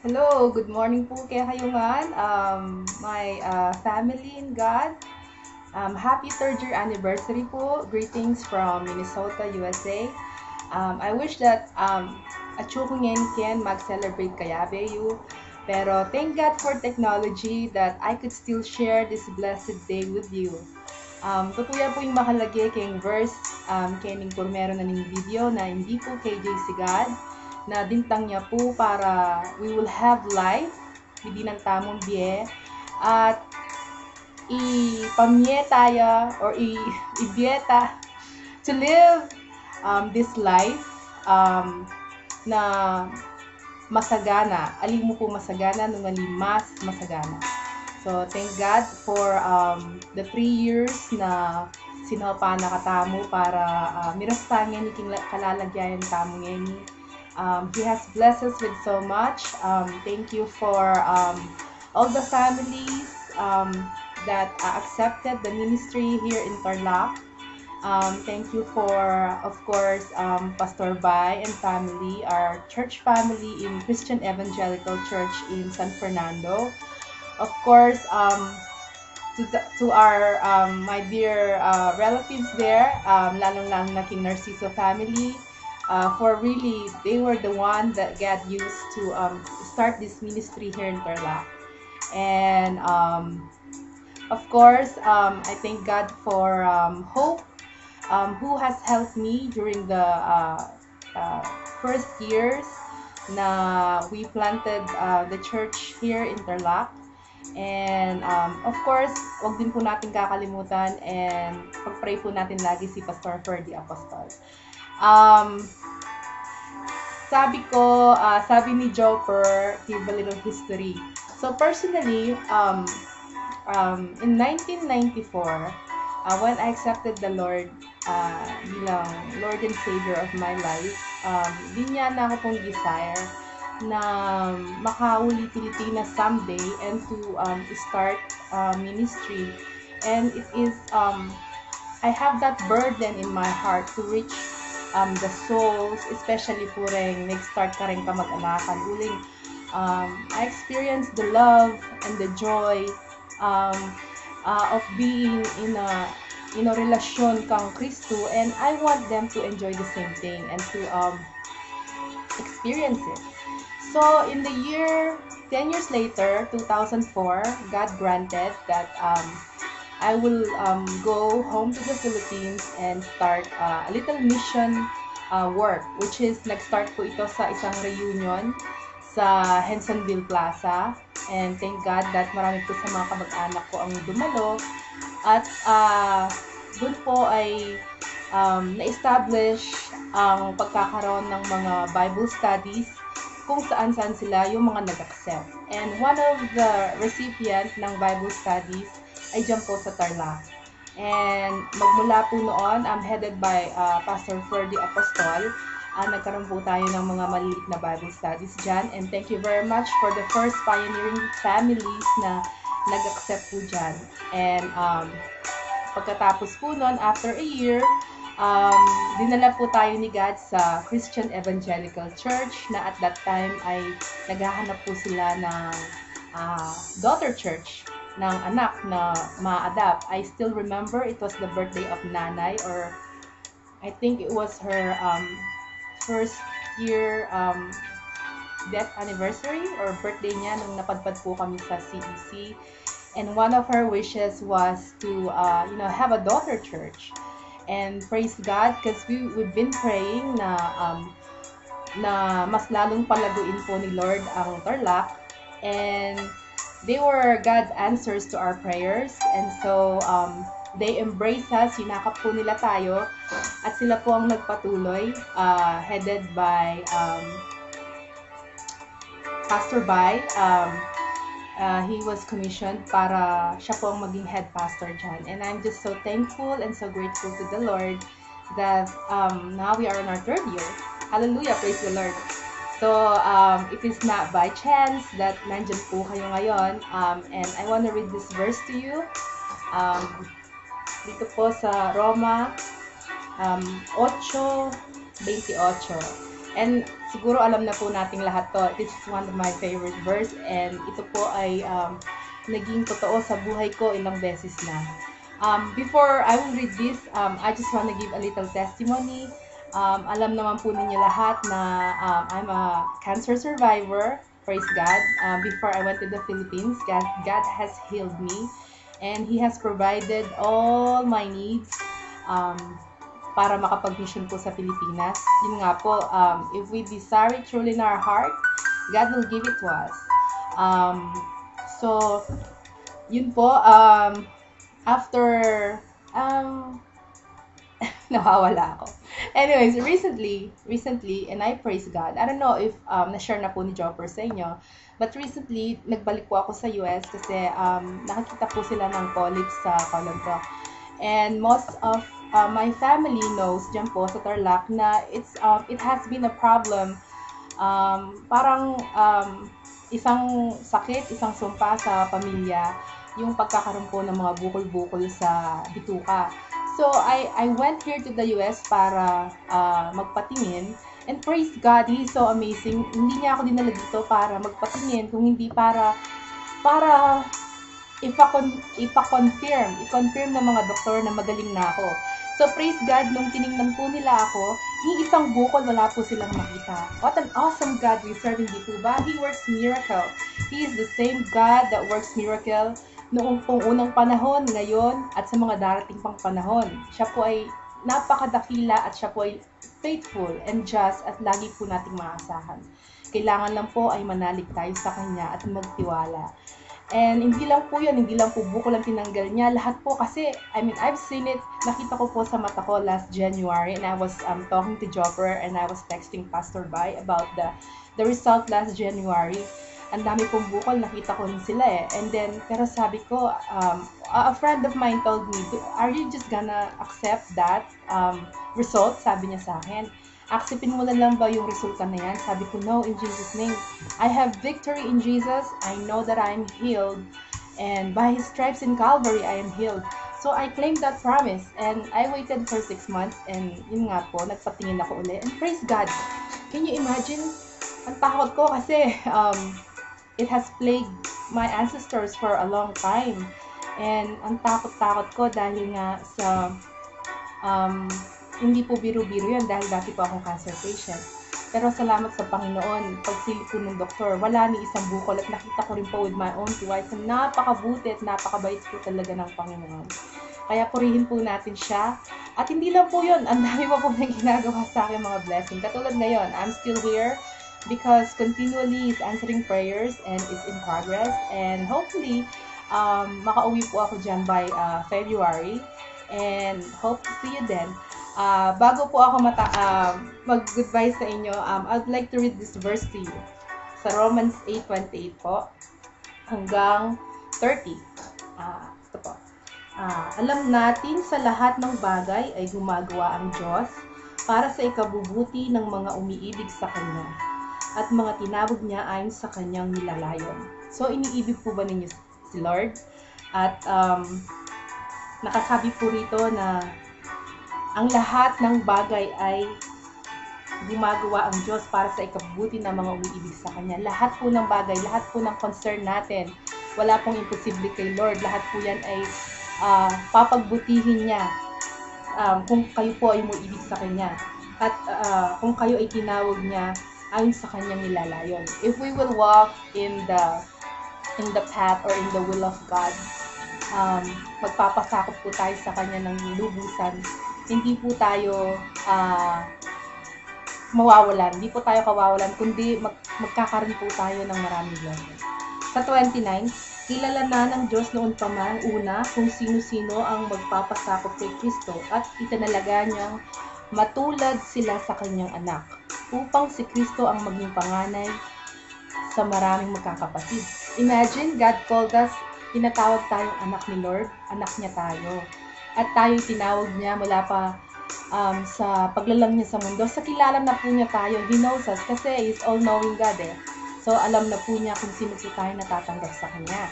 Hello, good morning po kay Hayungan, my family in God. Happy 3rd year anniversary po. Greetings from Minnesota, USA. I wish that achu ko ngayon ken mag-celebrate kayabeyu. Pero thank God for technology that I could still share this blessed day with you. Tutuya po yung mahalagi kayong verse kening po meron na ning video na hindi po KJ si God na dintang niya po para we will have life hindi ng tamong biye at ipamye tayo or ibieta to live this life na masagana ali mo po masagana nung mas masagana. So thank God for the 3 years na sinapa na katamo para mirastangin ni kalalagyan tamo ngeni. He has blessed us with so much. Thank you for all the families that accepted the ministry here in Tarlac. Thank you for, of course, Pastor Bai and family, our church family in Christian Evangelical Church in San Fernando. Of course, to our my dear relatives there, lalong-lalong na king Narciso family. For really, they were the one that got used to start this ministry here in Tarlac. And of course, I thank God for Hope, who has helped me during the first years na we planted the church here in Tarlac. And of course, wag din po natin kakalimutan and pag-pray po natin lagi si Pastor Ferdy Apostol. Sabi ni Joper, give a little history. So personally, in 1994, when I accepted the Lord bilang Lord and Savior of my life, di niya na ako pong desire na makauli-piliti na someday and to start ministry. And it is, I have that burden in my heart to reach the souls, especially po rin nag-start ka rin ka mag-anakan uling I experienced the love and the joy of being in a relasyon kang Kristo, and I want them to enjoy the same thing and to experience it. So in the year 10 years later, 2004, God granted that I will go home to the Philippines and start a little mission work, which is nag-start po ito sa isang reunion sa Hensonville Plaza. And thank God that marami po sa mga kamag-anak ko ang dumalo. At dun po ay na-establish ang pagkakaroon ng mga Bible studies kung saan-saan sila yung mga nag-accept. And one of the recipient ng Bible studies ay dyan po sa Tarlac. And magmula po noon, headed by Pastor Ferdy Apostol, nagkaroon po tayo ng mga maliit na Bible studies dyan. And thank you very much for the first pioneering families na nag-accept po dyan. And pagkatapos po noon, after a year, dinala po tayo ni God sa Christian Evangelical Church na at that time ay naghahanap po sila ng daughter church ng anak na ma-adapt. I still remember it was the birthday of Nanay, or I think it was her first year death anniversary or birthday niya nung napadpad po kami sa CEC. And one of her wishes was to have a daughter church. And praise God, because we've been praying na mas lalong palaguin po ni Lord ang Tarlac, and they were God's answers to our prayers. And so they embrace us, sinakap po nila tayo, at sila po ang nagpatuloy, headed by Pastor Bai. He was commissioned para siya po ang maging head pastor dyan. And I'm just so thankful and so grateful to the Lord that now we are in our 3rd year. Hallelujah, praise the Lord. So, it is not by chance that nandyan po kayo ngayon. And I want to read this verse to you. Dito po sa Roma 8:28. And siguro alam na po nating lahat to. This is one of my favorite verse. And ito po ay naging totoo sa buhay ko ilang beses na. Before I will read this, I just want to give a little testimony. Alam naman po ninyo lahat na I'm a cancer survivor. Praise God. Before I went to the Philippines, God has healed me. And He has provided all my needs para makapag-mission po sa Pilipinas. Yun nga po, if we desire it truly in our heart, God will give it to us. So, yun po, after, nawawala ako. Anyways, recently, and I praise God. I don't know if na-share na po ni Jopper sa inyo, but recently, nagbalik po ako sa US kasi nakakita po sila ng polyps sa colon ko. And most of my family knows dyan po sa Tarlac na it has been a problem. Parang isang sakit, isang sumpa sa pamilya, yung pagkakaroon po ng mga bukol-bukol sa bituka. So, I went here to the US para magpatingin. And praise God, He is so amazing. Hindi niya ako dinala dito para magpatingin, kung hindi para i-confirm ng mga doktor na magaling na ako. So, praise God, nung tinignan po nila ako, yung isang bukol, wala po silang makita. What an awesome God we serve, hindi po ba? He works miracle. He is the same God that works miracle noong pong unang panahon, ngayon, at sa mga darating pang panahon. Siya po ay napakadakila at siya po ay faithful and just at lagi po nating maasahan. Kailangan lang po ay manalig tayo sa Kanya at magtiwala. And hindi lang po yun, hindi lang po bukol ang tinanggal niya. Lahat po kasi, I've seen it, nakita ko po sa mata ko last January and I was talking to Jopper and I was texting Pastor Bai about the result last January. Ang dami pong bukol, nakita ko rin sila eh. And then, pero sabi ko, a friend of mine told me, are you just gonna accept that result? Sabi niya sa akin. Acceptin mo na lang ba yung resulta na yan? Sabi ko, no, in Jesus' name. I have victory in Jesus. I know that I am healed. And by His stripes in Calvary, I am healed. So, I claimed that promise. And I waited for 6 months. And yun nga po, nagpatingin ako ulit. And praise God. Can you imagine? Ang takot ko kasi it has plagued my ancestors for a long time. And ang takot-takot ko dahil nga sa hindi po biro-biro yun dahil dati po akong cancer patient. Pero salamat sa Panginoon, pagsilip po ng doktor, wala ni isang bukol at nakita ko rin po with my own two eyes na napakabuti at napakabait po talaga ng Panginoon. Kaya purihin po natin siya. At hindi lang po yun, ang dami pa po na ginagawa sa akin mga blessing. Katulad ngayon, I'm still here because continually is answering prayers and is in progress. And hopefully, makauwi po ako dyan by February. And hope to see you then. Bago po ako mag-goodbye sa inyo, I'd like to read this verse to you. Sa Romans 8:28 po, hanggang 30. Ito po. Alam natin sa lahat ng bagay ay gumagawa ang Diyos para sa ikabubuti ng mga umiibig sa Kanya at mga tinawag niya ayon sa Kanyang nilalayon. So, iniibig po ba ninyo si Lord? At nakasabi po rito na ang lahat ng bagay ay gumagawa ang Diyos para sa ikabubuti ng mga umiibig sa Kanya. Lahat po ng bagay, lahat po ng concern natin, wala pong imposible kay Lord. Lahat po yan ay papagbutihin niya kung kayo po ay umiibig sa Kanya. At kung kayo ay tinawag niya ayon sa Kanyang nilalayon. If we will walk in the path or in the will of God, magpapasakop po tayo sa Kanya ng lubusan. Hindi po tayo mawawalan. Hindi po tayo kawawalan, kundi magkakaroon po tayo ng maraming blessing. Sa 29, Kilala na ng Diyos noon pa man una kung sino-sino ang magpapasakop kay Kristo at itinalaga niyang matulad sila sa kanyang anak, upang si Kristo ang maging panganay sa maraming magkakapatid. Imagine, God called us, tinatawag tayong anak ni Lord, anak niya tayo. At tayo tinawag niya mula pa sa paglalang niya sa mundo. Sa kilala na po niya tayo, He knows us kasi He's all-knowing God eh. So, alam na po niya kung sino po tayo natatanggap sa Kanya.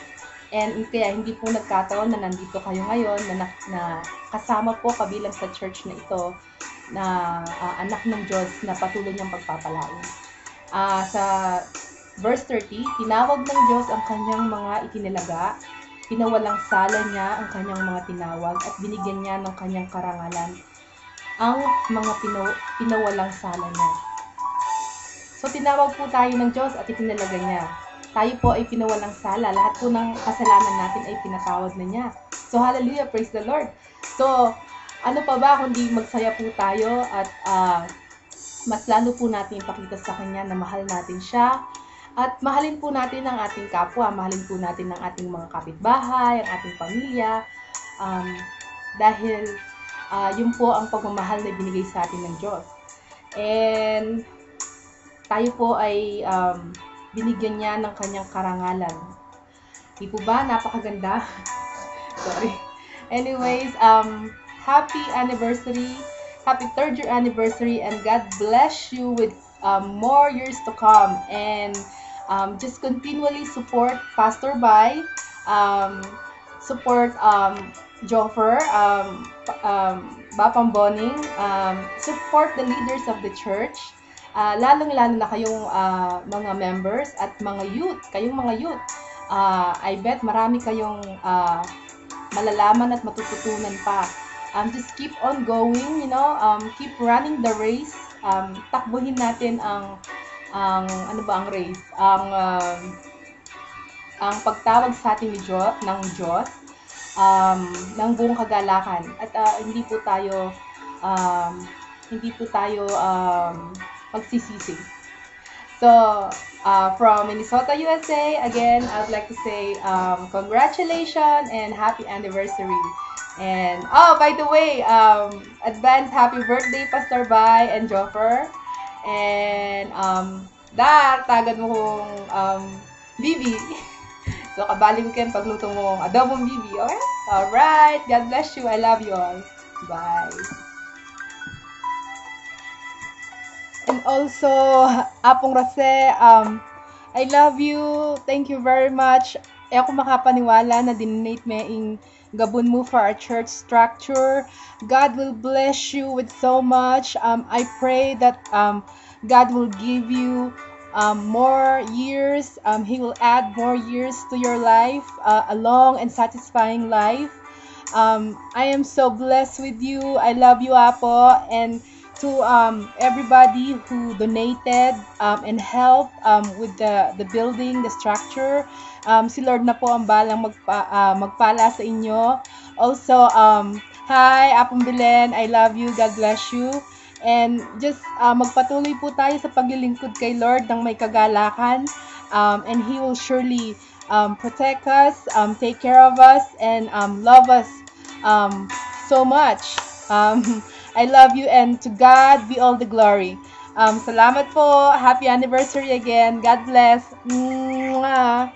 And kaya hindi po nagkataon na nandito kayo ngayon, na kasama po kabilang sa church na ito, na anak ng Diyos na patuloy niyang pagpapalain. Sa verse 30, tinawag ng Diyos ang Kanyang mga itinalaga, pinawalang sala niya ang Kanyang mga tinawag, at binigyan niya ng Kanyang karangalan ang mga pinawalang sala niya. So, tinawag po tayo ng Diyos at itinalaga niya. Tayo po ay pinawalang sala. Lahat po ng kasalanan natin ay pinatawad na niya. So, hallelujah, praise the Lord. So, ano pa ba kundi magsaya po tayo at mas lalo po natin ipakita sa Kanya na mahal natin siya. At mahalin po natin ang ating kapwa. Mahalin po natin ang ating mga kapitbahay, ang ating pamilya. Dahil yun po ang pagmamahal na binigay sa atin ng Diyos. And tayo po ay binigyan niya ng Kanyang karangalan. Di po ba? Napakaganda. Sorry. Anyways, happy anniversary. Happy 3rd year anniversary, and God bless you with more years to come. And just continually support Pastor Bai, support Joffer, Bapang Boning, support the leaders of the church, lalong-lalo na kayong mga members at mga youth, I bet marami kayong malalaman at matututunan pa. Just keep on going, keep running the race. Takbuhin natin ang race? Ang pagtawag sa atin ng Diyos, ng buong kagalakan. At hindi po tayo magsisisi. So, from Minnesota, USA, again, I would like to say congratulations and happy anniversary. And, by the way, advance happy birthday, Pastor Bai and Joffer. And, tagad mo kong Bibi. So, kabali mo kayo pagluto mong adobong Bibi, okay? Alright, God bless you. I love you all. Bye. And also, Apong Rase, I love you. Thank you very much. Ako makapaniwala na dinonate mo yung gabon mo for our church structure. God will bless you with so much. I pray that God will give you more years. He will add more years to your life, a long and satisfying life. I am so blessed with you. I love you, Apo. And to everybody who donated and helped with the building, the structure. Si Lord na po ang balang magpala sa inyo. Also, hi, Apong Belen, I love you, God bless you. And just magpatuloy po tayo sa paglilingkod kay Lord ng may kagalakan. And He will surely protect us, take care of us, and love us so much. I love you, and to God be all the glory. Salamat po. Happy anniversary again. God bless. Mwah.